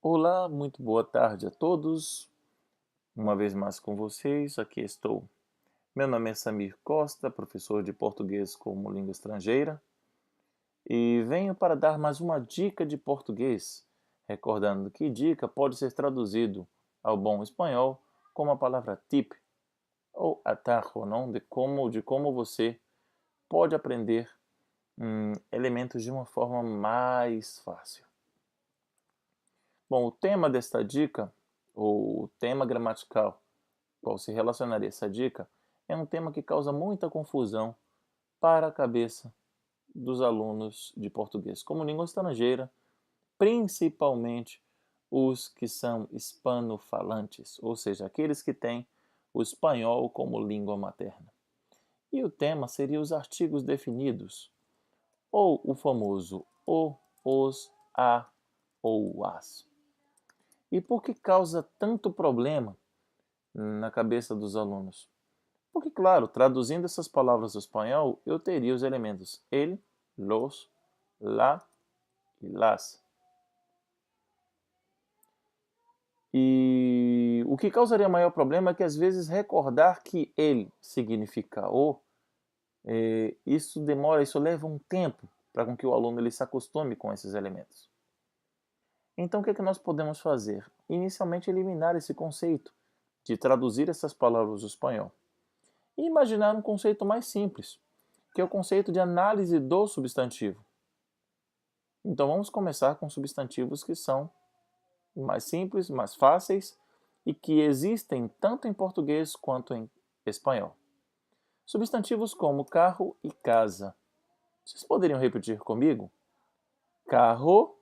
Olá, muito boa tarde a todos. Uma vez mais com vocês, aqui estou. Meu nome é Samir Costa, professor de português como língua estrangeira, e venho para dar mais uma dica de português, recordando que dica pode ser traduzido ao bom espanhol como a palavra tip ou atajo, não? De como você pode aprender elementos de uma forma mais fácil. Bom, o tema desta dica, ou o tema gramatical qual se relacionaria essa dica, é um tema que causa muita confusão para a cabeça dos alunos de português como língua estrangeira, principalmente os que são hispanofalantes, ou seja, aqueles que têm o espanhol como língua materna. E o tema seria os artigos definidos, ou o famoso o, os, a ou as. E por que causa tanto problema na cabeça dos alunos? Porque, claro, traduzindo essas palavras do espanhol, eu teria os elementos el, los, la e las. E o que causaria maior problema é que, às vezes, recordar que ele significa o, isso leva um tempo para com que o aluno ele se acostume com esses elementos. Então, o que é que nós podemos fazer? Inicialmente, eliminar esse conceito de traduzir essas palavras do espanhol e imaginar um conceito mais simples, que é o conceito de análise do substantivo. Então vamos começar com substantivos que são mais simples, mais fáceis e que existem tanto em português quanto em espanhol. Substantivos como carro e casa. Vocês poderiam repetir comigo? Carro,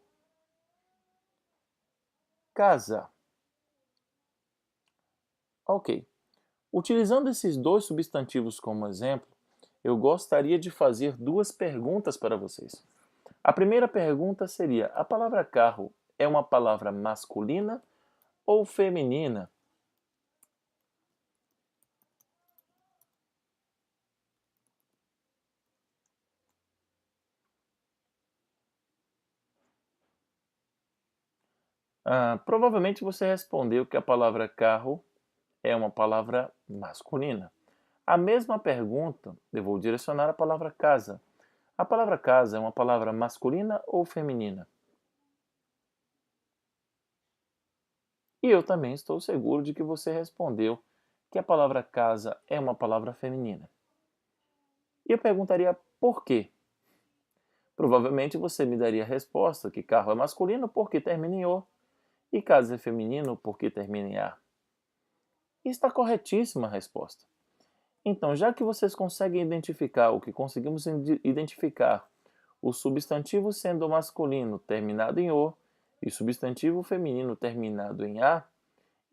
casa. Ok. Utilizando esses dois substantivos como exemplo, eu gostaria de fazer duas perguntas para vocês. A primeira pergunta seria: a palavra carro é uma palavra masculina ou feminina? Provavelmente você respondeu que a palavra carro é uma palavra masculina. A mesma pergunta eu vou direcionar à palavra casa. A palavra casa é uma palavra masculina ou feminina? E eu também estou seguro de que você respondeu que a palavra casa é uma palavra feminina. E eu perguntaria por quê? Provavelmente você me daria a resposta que carro é masculino porque termina em o e casa é feminino porque termina em a. E está corretíssima a resposta. Então, já que vocês conseguem identificar o que conseguimos identificar o substantivo sendo masculino terminado em o e substantivo feminino terminado em a,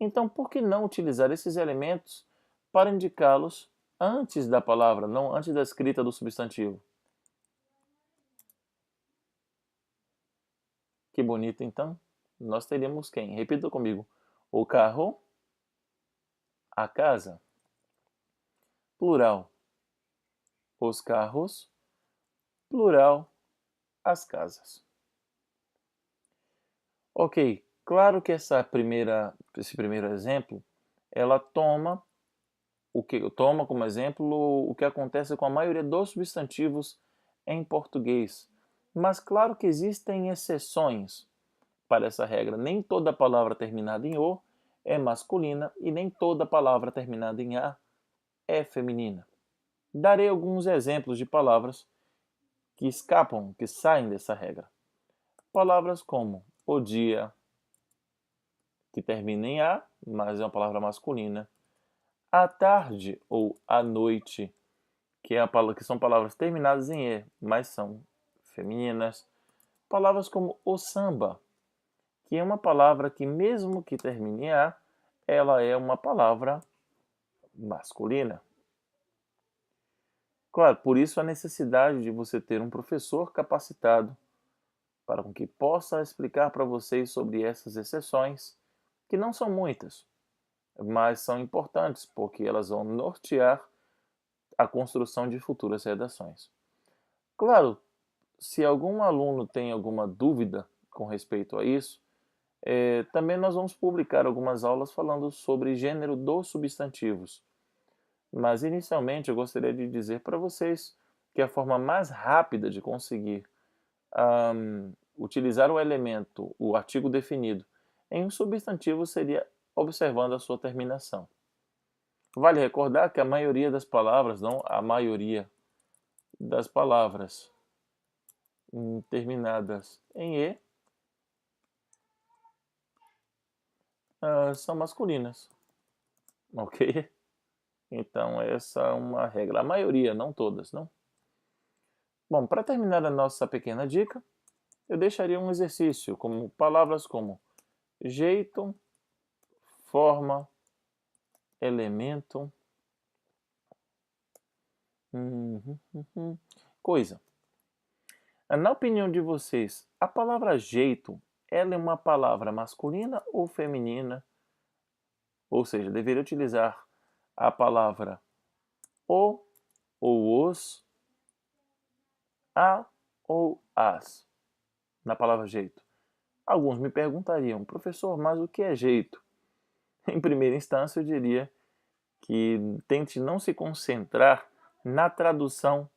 então por que não utilizar esses elementos para indicá-los antes da palavra, não antes da escrita do substantivo? Que bonito, então. Nós teríamos quem? Repita comigo. O carro, a casa. Plural. Os carros. Plural. As casas. Ok, claro que esse primeiro exemplo, ela toma como exemplo o que acontece com a maioria dos substantivos em português. Mas claro que existem exceções para essa regra. Nem toda palavra terminada em o é masculina e nem toda palavra terminada em a é feminina. Darei alguns exemplos de palavras que escapam, que saem dessa regra. Palavras como o dia, que termina em a, mas é uma palavra masculina. A tarde ou a noite, que são palavras terminadas em e, mas são femininas. Palavras como o samba, que é uma palavra que, mesmo que termine em a, ela é uma palavra masculina. Claro, por isso a necessidade de você ter um professor capacitado para que possa explicar para vocês sobre essas exceções, que não são muitas, mas são importantes porque elas vão nortear a construção de futuras redações. Claro, se algum aluno tem alguma dúvida com respeito a isso, Também nós vamos publicar algumas aulas falando sobre gênero dos substantivos. Mas inicialmente eu gostaria de dizer para vocês que a forma mais rápida de conseguir utilizar o elemento, o artigo definido, em um substantivo seria observando a sua terminação. Vale recordar que a maioria das palavras, não a maioria das palavras terminadas em E são masculinas, ok? Então essa é uma regra. A maioria, não todas, não? Bom, para terminar a nossa pequena dica, eu deixaria um exercício como palavras como jeito, forma, elemento, coisa. Na opinião de vocês, a palavra jeito, ela é uma palavra masculina ou feminina? Ou seja, deveria utilizar a palavra o ou os, a ou as na palavra jeito. Alguns me perguntariam, professor, mas o que é jeito? Em primeira instância, eu diria que tente não se concentrar na tradução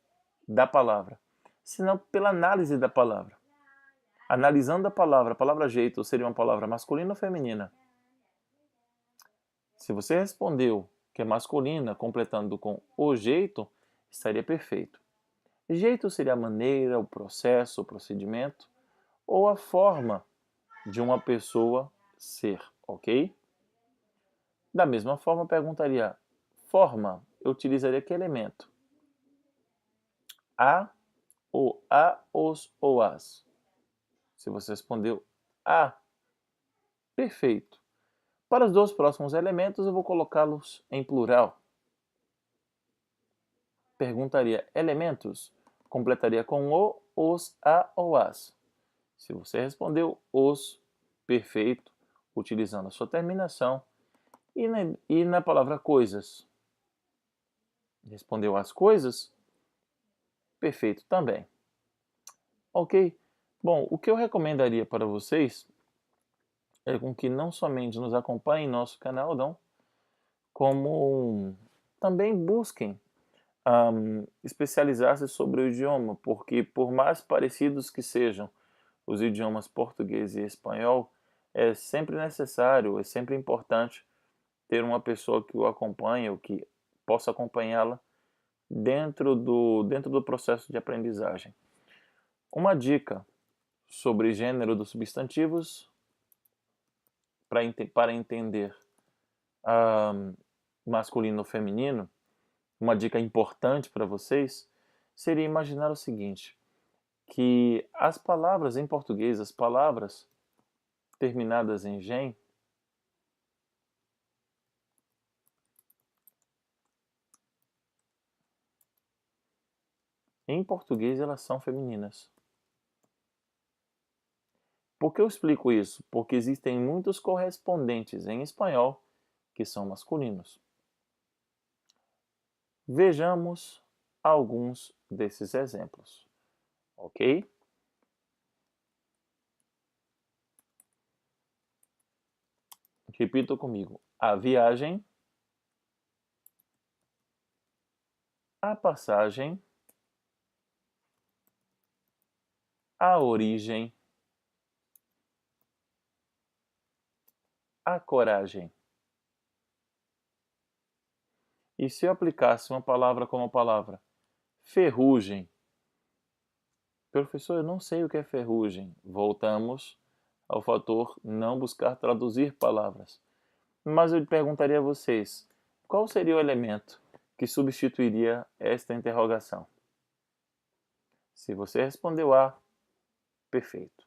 da palavra, senão pela análise da palavra. Analisando a palavra jeito seria uma palavra masculina ou feminina? Se você respondeu que é masculina, completando com o jeito, estaria perfeito. Jeito seria a maneira, o processo, o procedimento ou a forma de uma pessoa ser, ok? Da mesma forma, perguntaria: forma, eu utilizaria que elemento? A, ou a, os ou as? Se você respondeu a, perfeito. Para os dois próximos elementos, eu vou colocá-los em plural. Perguntaria elementos, completaria com o, os, a ou as. Se você respondeu os, perfeito, utilizando a sua terminação. E na palavra coisas, respondeu as coisas, perfeito também. Ok? Bom, o que eu recomendaria para vocês é com que não somente nos acompanhem em nosso canal, não, como também busquem especializar-se sobre o idioma, porque por mais parecidos que sejam os idiomas português e espanhol, é sempre necessário, é sempre importante ter uma pessoa que o acompanhe ou que possa acompanhá-la dentro do processo de aprendizagem. Uma dica sobre gênero dos substantivos para entender masculino ou feminino, uma dica importante para vocês seria imaginar o seguinte, que as palavras em português, as palavras terminadas em gen, em português elas são femininas. Por que eu explico isso? Porque existem muitos correspondentes em espanhol que são masculinos. Vejamos alguns desses exemplos, ok? Repita comigo. A viagem, a passagem, a origem, a coragem. E se eu aplicasse uma palavra como a palavra ferrugem? Professor, eu não sei o que é ferrugem. Voltamos ao fator não buscar traduzir palavras. Mas eu perguntaria a vocês, qual seria o elemento que substituiria esta interrogação? Se você respondeu A, perfeito.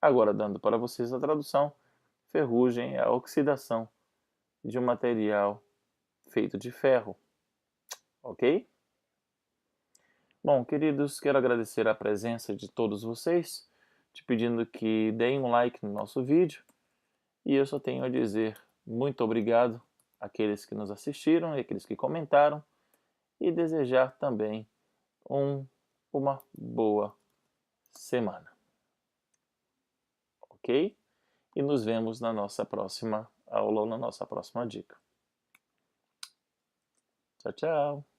Agora, dando para vocês a tradução, ferrugem é a oxidação de um material feito de ferro, ok? Bom, queridos, quero agradecer a presença de todos vocês, te pedindo que deem um like no nosso vídeo, e eu só tenho a dizer muito obrigado àqueles que nos assistiram e àqueles que comentaram, e desejar também uma boa semana, ok? e nos vemos na nossa próxima aula ou na nossa próxima dica. Tchau, tchau!